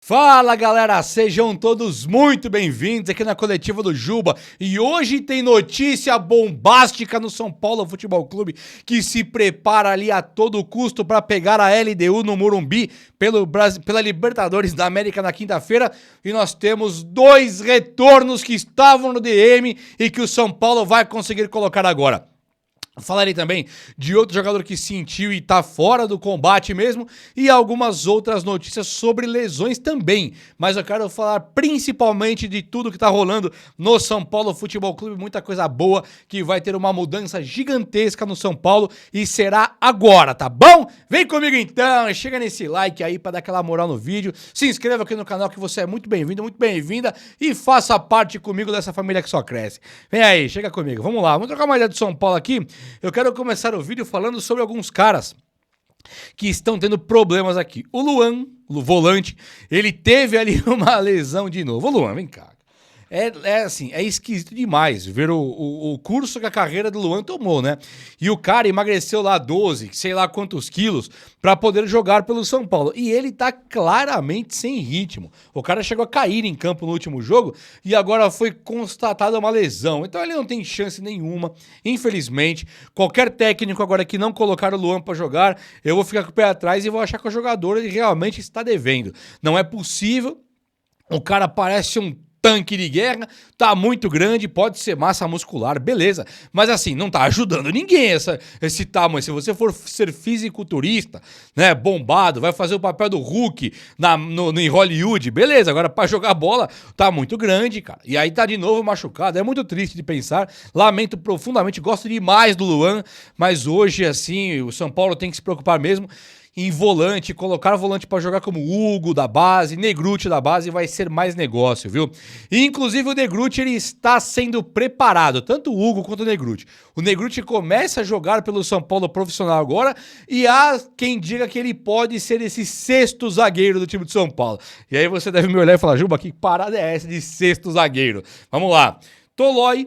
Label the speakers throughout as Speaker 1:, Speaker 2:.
Speaker 1: Fala galera, sejam todos muito bem-vindos aqui na coletiva do Juba e hoje tem notícia bombástica no São Paulo Futebol Clube que se prepara ali a todo custo para pegar a LDU no Morumbi pela Libertadores da América na quinta-feira e nós temos dois retornos que estavam no DM e que o São Paulo vai conseguir colocar agora. Falarei também de outro jogador que sentiu e tá fora do combate mesmo e algumas outras notícias sobre lesões também. Mas eu quero falar principalmente de tudo que tá rolando no São Paulo Futebol Clube, muita coisa boa que vai ter uma mudança gigantesca no São Paulo e será agora, tá bom? Vem comigo então, chega nesse like aí pra dar aquela moral no vídeo, se inscreva aqui no canal que você é muito bem-vindo, muito bem-vinda e faça parte comigo dessa família que só cresce. Vem aí, chega comigo, vamos lá, vamos trocar uma ideia do São Paulo aqui. Eu quero começar o vídeo falando sobre alguns caras que estão tendo problemas aqui. O Luan, o volante, ele teve ali uma lesão de novo. Ô Luan, vem cá. Assim, é esquisito demais ver o curso que a carreira do Luan tomou, né? E o cara emagreceu lá 12, sei lá quantos quilos, pra poder jogar pelo São Paulo. E ele tá claramente sem ritmo. O cara chegou a cair em campo no último jogo e agora foi constatada uma lesão. Então ele não tem chance nenhuma, infelizmente. Qualquer técnico agora que não colocar o Luan pra jogar, eu vou ficar com o pé atrás e vou achar que o jogador ele realmente está devendo. Não é possível. O cara parece um tanque de guerra, tá muito grande, pode ser massa muscular, beleza. Mas assim, não tá ajudando ninguém esse tamanho. Se você for ser fisiculturista, né, bombado, vai fazer o papel do Hulk em Hollywood, beleza. Agora pra jogar bola, tá muito grande, cara. E aí tá de novo machucado, é muito triste de pensar. Lamento profundamente, gosto demais do Luan, mas hoje, assim, o São Paulo tem que se preocupar mesmo em volante, colocar volante para jogar como Hugo da base, Negrutti da base, vai ser mais negócio, viu? E, inclusive o Negrutti ele está sendo preparado, tanto o Hugo quanto o Negrutti. O Negrutti começa a jogar pelo São Paulo profissional agora e há quem diga que ele pode ser esse sexto zagueiro do time de São Paulo. E aí você deve me olhar e falar, Juba, que parada é essa de sexto zagueiro? Vamos lá. Tolói,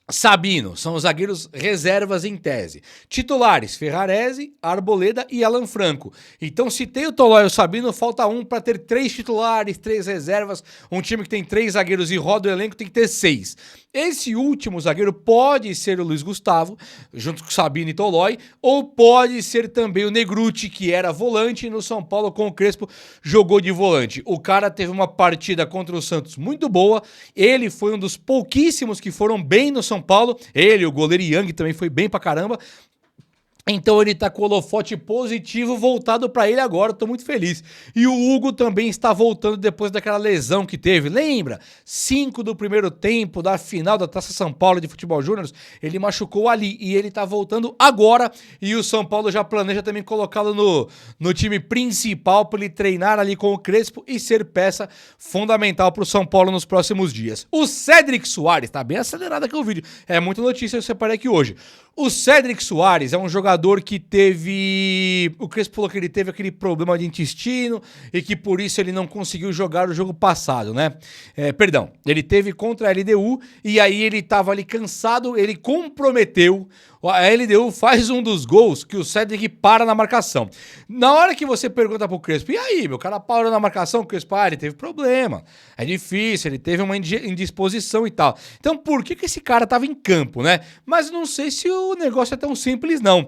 Speaker 1: Sabino, são os zagueiros reservas em tese. Titulares, Ferrarese, Arboleda e Alan Franco. Então, se tem o Tolói e o Sabino, falta um para ter 3 titulares, 3 reservas. Um time que tem 3 zagueiros e roda o elenco tem que ter 6. Esse último zagueiro pode ser o Luiz Gustavo, junto com o Sabino e Tolói, ou pode ser também o Negrutti, que era volante no São Paulo com o Crespo, jogou de volante. O cara teve uma partida contra o Santos muito boa, ele foi um dos pouquíssimos que foram bem no São Paulo, ele, o goleiro Yang também foi bem pra caramba. Então ele tá com o holofote positivo voltado pra ele agora, tô muito feliz. E o Hugo também está voltando depois daquela lesão que teve. Lembra? 5 do primeiro tempo da final da Taça São Paulo de Futebol Júnior, ele machucou ali e ele tá voltando agora. E o São Paulo já planeja também colocá-lo no time principal para ele treinar ali com o Crespo e ser peça fundamental pro São Paulo nos próximos dias. O Cédric Soares, tá bem acelerado aqui o vídeo, é muita notícia, eu separei aqui hoje. O Cédric Soares é um jogador que teve... O Crespo falou que ele teve aquele problema de intestino e que por isso ele não conseguiu jogar o jogo passado, né? Perdão, ele teve contra a LDU e aí ele tava ali cansado, ele comprometeu. A LDU faz um dos gols que o Cédric para na marcação. Na hora que você pergunta pro Crespo, e aí, meu cara parou na marcação, o Crespo, ele teve problema. É difícil, ele teve uma indisposição e tal. Então, por que esse cara tava em campo, né? Mas não sei se o negócio é tão simples, não.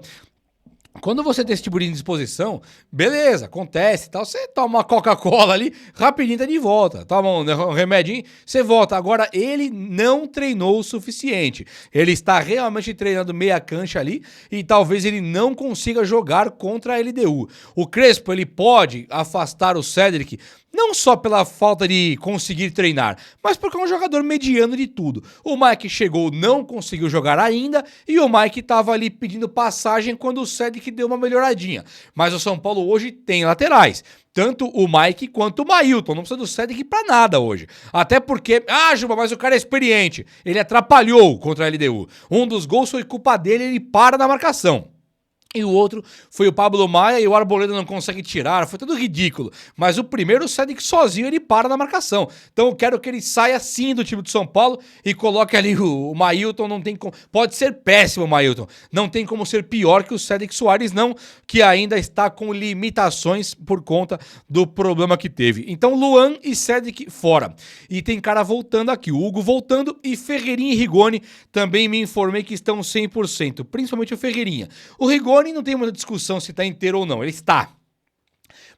Speaker 1: Quando você tem esse tipo de indisposição, beleza, acontece e tal, você toma uma Coca-Cola ali, rapidinho tá de volta, toma um remedinho, você volta. Agora, ele não treinou o suficiente, ele está realmente treinando meia cancha ali e talvez ele não consiga jogar contra a LDU. O Crespo, ele pode afastar o Cédric, não só pela falta de conseguir treinar, mas porque é um jogador mediano de tudo. O Mike chegou, não conseguiu jogar ainda, e o Mike tava ali pedindo passagem quando o Cédric deu uma melhoradinha. Mas o São Paulo hoje tem laterais. Tanto o Mike quanto o Mailton. Não precisa do Cédric pra nada hoje. Até porque... Juba, mas o cara é experiente. Ele atrapalhou contra a LDU. Um dos gols foi culpa dele, ele para na marcação. E o outro foi o Pablo Maia e o Arboleda não consegue tirar, foi tudo ridículo. Mas o primeiro, o Cedric sozinho, ele para na marcação. Então eu quero que ele saia sim do time de São Paulo e coloque ali o Mailton, não tem como... Pode ser péssimo o Mailton, não tem como ser pior que o Cedric Soares não, que ainda está com limitações por conta do problema que teve. Então Luan e Cedric fora. E tem cara voltando aqui, o Hugo voltando e Ferreirinha e Rigoni também me informei que estão 100%, principalmente o Ferreirinha. O Rigoni não tem muita discussão se está inteiro ou não, ele está.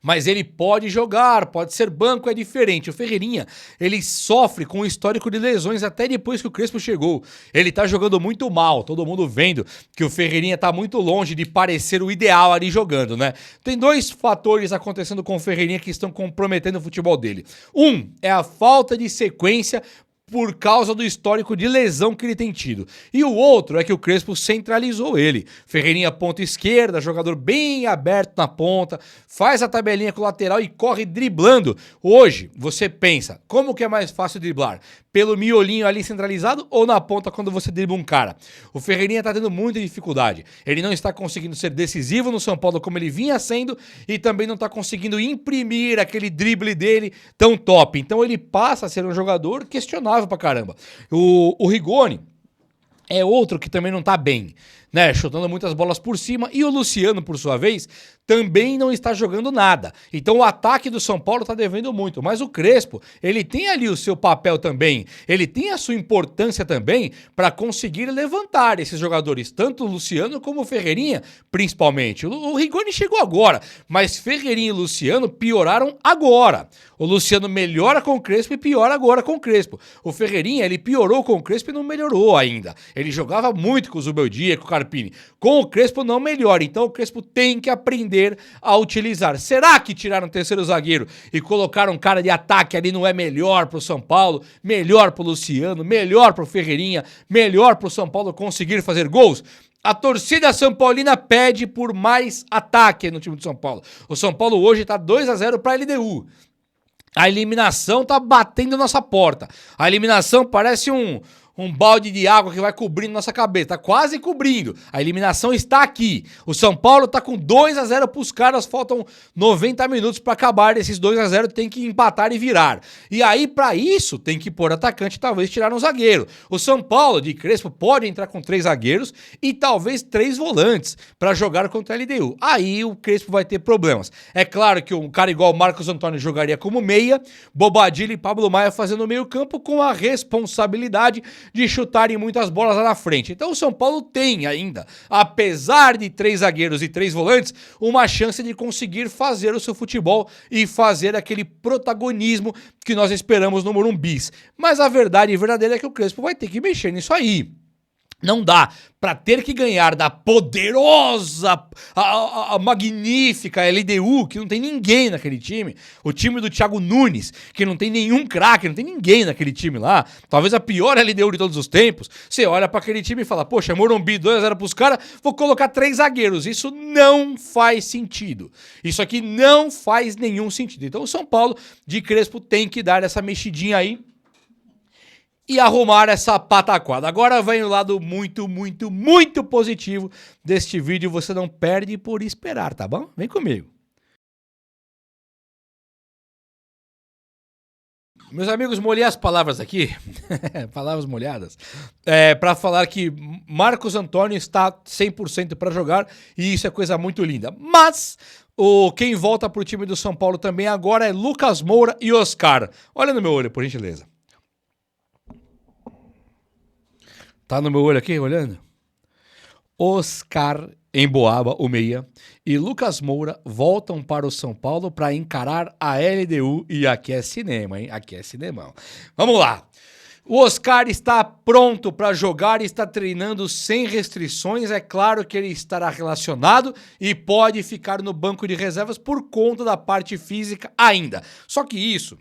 Speaker 1: Mas ele pode jogar, pode ser banco, é diferente. O Ferreirinha, ele sofre com um histórico de lesões até depois que o Crespo chegou. Ele tá jogando muito mal, todo mundo vendo que o Ferreirinha tá muito longe de parecer o ideal ali jogando, né? Tem dois fatores acontecendo com o Ferreirinha que estão comprometendo o futebol dele. Um é a falta de sequência por causa do histórico de lesão que ele tem tido. E o outro é que o Crespo centralizou ele. Ferreirinha ponta esquerda, jogador bem aberto na ponta, faz a tabelinha com o lateral e corre driblando. Hoje, você pensa, como que é mais fácil driblar? Pelo miolinho ali centralizado ou na ponta quando você dribla um cara? O Ferreirinha tá tendo muita dificuldade. Ele não está conseguindo ser decisivo no São Paulo como ele vinha sendo e também não tá conseguindo imprimir aquele drible dele tão top. Então ele passa a ser um jogador questionável pra caramba. O Rigoni é outro que também não tá bem, né? Chutando muitas bolas por cima. E o Luciano, por sua vez, também não está jogando nada. Então o ataque do São Paulo tá devendo muito. Mas o Crespo, ele tem ali o seu papel também. Ele tem a sua importância também para conseguir levantar esses jogadores. Tanto o Luciano como o Ferreirinha, principalmente. O Rigoni chegou agora, mas Ferreirinha e Luciano pioraram agora. O Luciano melhora com o Crespo e piora agora com o Crespo. O Ferreirinha, ele piorou com o Crespo e não melhorou ainda. Ele jogava muito com o Zubeldia, com o Carpini. Com o Crespo não melhora. Então o Crespo tem que aprender a utilizar. Será que tiraram o terceiro zagueiro e colocaram um cara de ataque ali não é melhor pro São Paulo, melhor pro Luciano, melhor pro Ferreirinha, melhor pro São Paulo conseguir fazer gols? A torcida São Paulina pede por mais ataque no time do São Paulo. O São Paulo hoje tá 2-0 para a LDU. A eliminação tá batendo nossa porta. A eliminação parece um balde de água que vai cobrindo nossa cabeça. Tá quase cobrindo. A eliminação está aqui. O São Paulo tá com 2-0 pros caras. Faltam 90 minutos para acabar. Esses 2-0 tem que empatar e virar. E aí, para isso, tem que pôr atacante e talvez tirar um zagueiro. O São Paulo, de Crespo, pode entrar com 3 zagueiros e talvez 3 volantes para jogar contra a LDU. Aí o Crespo vai ter problemas. É claro que um cara igual o Marcos Antônio jogaria como meia, Bobadilla e Pablo Maia fazendo meio campo com a responsabilidade de chutarem muitas bolas lá na frente. Então o São Paulo tem ainda, apesar de 3 zagueiros e 3 volantes, uma chance de conseguir fazer o seu futebol e fazer aquele protagonismo que nós esperamos no Morumbis. Mas a verdade verdadeira é que o Crespo vai ter que mexer nisso aí. Não dá para ter que ganhar da poderosa, a magnífica LDU, que não tem ninguém naquele time. O time do Thiago Nunes, que não tem nenhum craque, não tem ninguém naquele time lá. Talvez a pior LDU de todos os tempos. Você olha para aquele time e fala, poxa, Morumbi 2-0 pros caras, vou colocar 3 zagueiros. Isso não faz sentido. Isso aqui não faz nenhum sentido. Então o São Paulo de Crespo tem que dar essa mexidinha aí e arrumar essa pataquada. Agora vem o lado muito, muito, muito positivo deste vídeo. Você não perde por esperar, tá bom? Vem comigo. Meus amigos, molhei as palavras aqui, palavras molhadas, para falar que Marcos Antônio está 100% para jogar e isso é coisa muito linda. Mas quem volta para o time do São Paulo também agora é Lucas Moura e Oscar. Olha no meu olho, por gentileza. Tá no meu olho aqui, olhando? Oscar Emboaba, o meia, e Lucas Moura voltam para o São Paulo para encarar a LDU. E aqui é cinema, hein? Aqui é cinemão. Vamos lá. O Oscar está pronto para jogar e está treinando sem restrições. É claro que ele estará relacionado e pode ficar no banco de reservas por conta da parte física ainda. Só que isso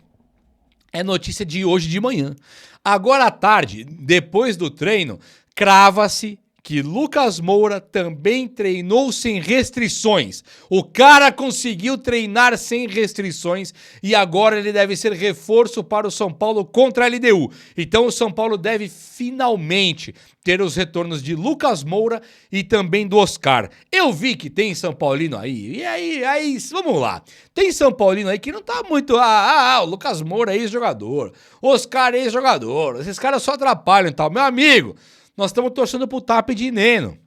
Speaker 1: é notícia de hoje de manhã. Agora à tarde, depois do treino, crava-se que Lucas Moura também treinou sem restrições. O cara conseguiu treinar sem restrições e agora ele deve ser reforço para o São Paulo contra a LDU. Então o São Paulo deve finalmente ter os retornos de Lucas Moura e também do Oscar. Eu vi que tem São Paulino aí, e aí, vamos lá. Tem São Paulino aí que não tá muito, o Lucas Moura é ex-jogador, Oscar é ex-jogador, esses caras só atrapalham e tal. Meu amigo, nós estamos torcendo pro Tap de Neno.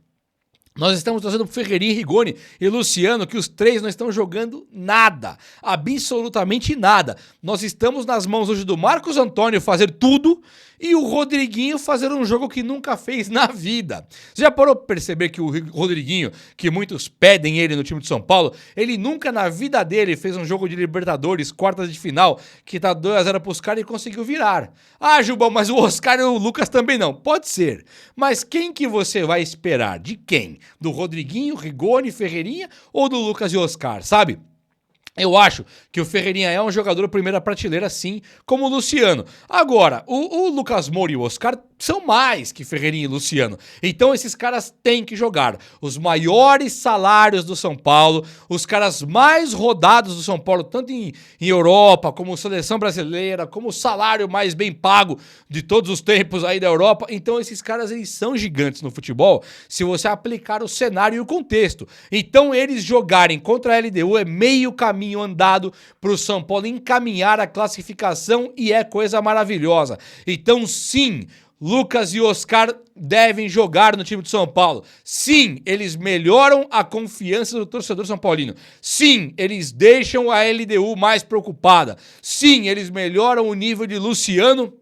Speaker 1: Nós estamos torcendo pro Ferreirinha, Rigoni e Luciano, que os três não estão jogando nada, absolutamente nada. Nós estamos nas mãos hoje do Marcos Antônio fazer tudo e o Rodriguinho fazer um jogo que nunca fez na vida. Você já parou pra perceber que o Rodriguinho, que muitos pedem ele no time de São Paulo, ele nunca na vida dele fez um jogo de Libertadores, quartas de final, que tá 2-0 pros caras e conseguiu virar. Ah, Jubão, mas o Oscar e o Lucas também não. Pode ser. Mas quem que você vai esperar? De quem? Do Rodriguinho, Rigoni, Ferreirinha ou do Lucas e Oscar, sabe? Eu acho que o Ferreirinha é um jogador primeira prateleira, sim, como o Luciano. Agora, o Lucas Moura e o Oscar são mais que Ferreirinha e Luciano. Então esses caras têm que jogar. Os maiores salários do São Paulo, os caras mais rodados do São Paulo, tanto em Europa, como seleção brasileira, como o salário mais bem pago de todos os tempos aí da Europa. Então esses caras, eles são gigantes no futebol, se você aplicar o cenário e o contexto. Então eles jogarem contra a LDU é meio caminho andado para o São Paulo encaminhar a classificação e é coisa maravilhosa. Então sim, Lucas e Oscar devem jogar no time de São Paulo. Sim, eles melhoram a confiança do torcedor são paulino. Sim, eles deixam a LDU mais preocupada. Sim, eles melhoram o nível de Luciano,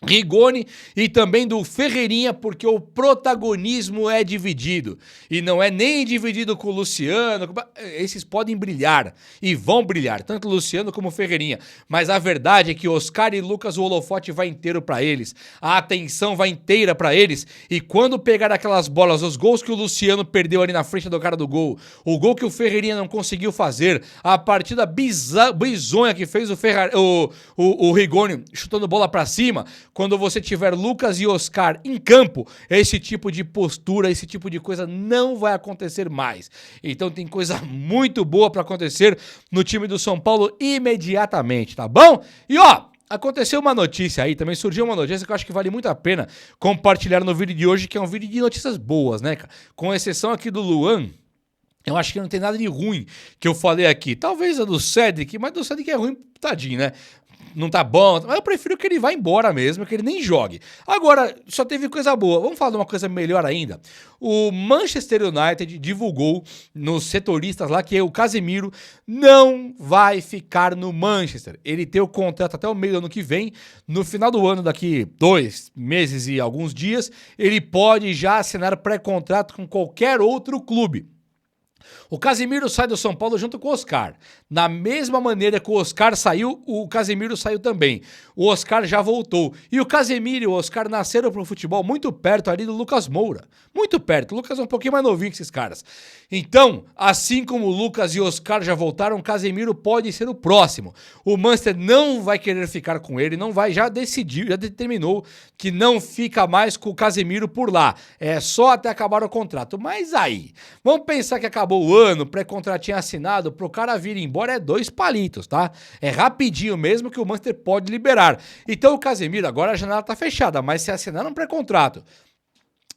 Speaker 1: Rigoni e também do Ferreirinha, porque o protagonismo é dividido. E não é nem dividido com o Luciano. Esses podem brilhar e vão brilhar, tanto o Luciano como o Ferreirinha. Mas a verdade é que Oscar e Lucas, o holofote vai inteiro pra eles. A atenção vai inteira pra eles. E quando pegar aquelas bolas, os gols que o Luciano perdeu ali na frente do cara do gol, o gol que o Ferreirinha não conseguiu fazer, a partida bizonha que fez o Rigoni chutando bola pra cima. Quando você tiver Lucas e Oscar em campo, esse tipo de postura, esse tipo de coisa não vai acontecer mais. Então tem coisa muito boa pra acontecer no time do São Paulo imediatamente, tá bom? E ó, aconteceu uma notícia aí, também surgiu uma notícia que eu acho que vale muito a pena compartilhar no vídeo de hoje, que é um vídeo de notícias boas, né, cara? Com exceção aqui do Luan. Eu acho que não tem nada de ruim que eu falei aqui. Talvez a do Cedric, mas do Cedric é ruim, tadinho, né? Não tá bom, mas eu prefiro que ele vá embora mesmo, que ele nem jogue. Agora, só teve coisa boa. Vamos falar de uma coisa melhor ainda. O Manchester United divulgou nos setoristas lá que o Casemiro não vai ficar no Manchester. Ele tem o contrato até o meio do ano que vem. No final do ano, daqui 2 meses e alguns dias, ele pode já assinar pré-contrato com qualquer outro clube. O Casemiro sai do São Paulo junto com o Oscar. Da mesma maneira que o Oscar saiu, o Casemiro saiu também. O Oscar já voltou. E o Casemiro e o Oscar nasceram pro futebol muito perto ali do Lucas Moura. Muito perto. O Lucas é um pouquinho mais novinho que esses caras. Então, assim como o Lucas e o Oscar já voltaram, o Casemiro pode ser o próximo. O Manchester não vai querer ficar com ele, não vai, já decidiu, já determinou que não fica mais com o Casemiro por lá. É só até acabar o contrato. Mas aí, vamos pensar que acabou o ano, pré-contratinho assinado, pro cara vir embora é 2 palitos, tá? É rapidinho mesmo que o Manchester pode liberar. Então o Casemiro, agora a janela tá fechada, mas se assinar um pré-contrato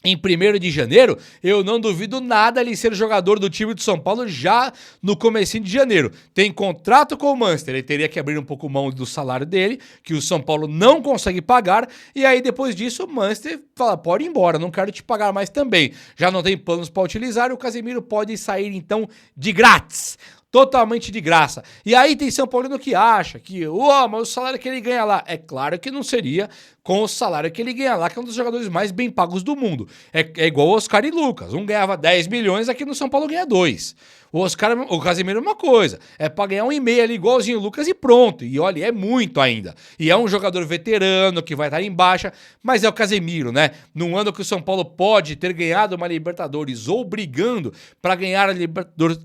Speaker 1: em 1º de janeiro, eu não duvido nada ele ser jogador do time de São Paulo já no comecinho de janeiro. Tem contrato com o Manchester, ele teria que abrir um pouco mão do salário dele, que o São Paulo não consegue pagar, e aí depois disso o Manchester fala, pode ir embora, não quero te pagar mais também. Já não tem planos para utilizar, e o Casemiro pode sair então de grátis. Totalmente de graça. E aí tem São Paulino que acha que, mas o salário que ele ganha lá, é claro que não seria com o salário que ele ganha lá, que é um dos jogadores mais bem pagos do mundo. É igual o Oscar e Lucas. Um ganhava 10 milhões, aqui no São Paulo ganha 2. O Casemiro é uma coisa. É pra ganhar 1,5 ali, igualzinho o Lucas e pronto. E olha, é muito ainda. E é um jogador veterano que vai estar em baixa, mas é o Casemiro, né? Num ano que o São Paulo pode ter ganhado uma Libertadores ou brigando pra ganhar a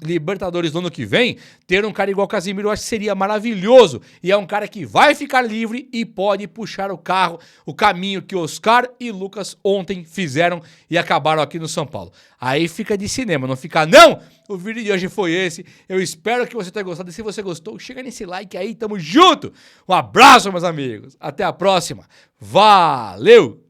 Speaker 1: Libertadores no ano que vem, ter um cara igual o Casemiro eu acho que seria maravilhoso. E é um cara que vai ficar livre e pode puxar o carro o caminho que Oscar e Lucas ontem fizeram e acabaram aqui no São Paulo. Aí fica de cinema, não fica não! O vídeo de hoje foi esse. Eu espero que você tenha gostado. E se você gostou, chega nesse like aí, tamo junto! Um abraço, meus amigos. Até a próxima. Valeu!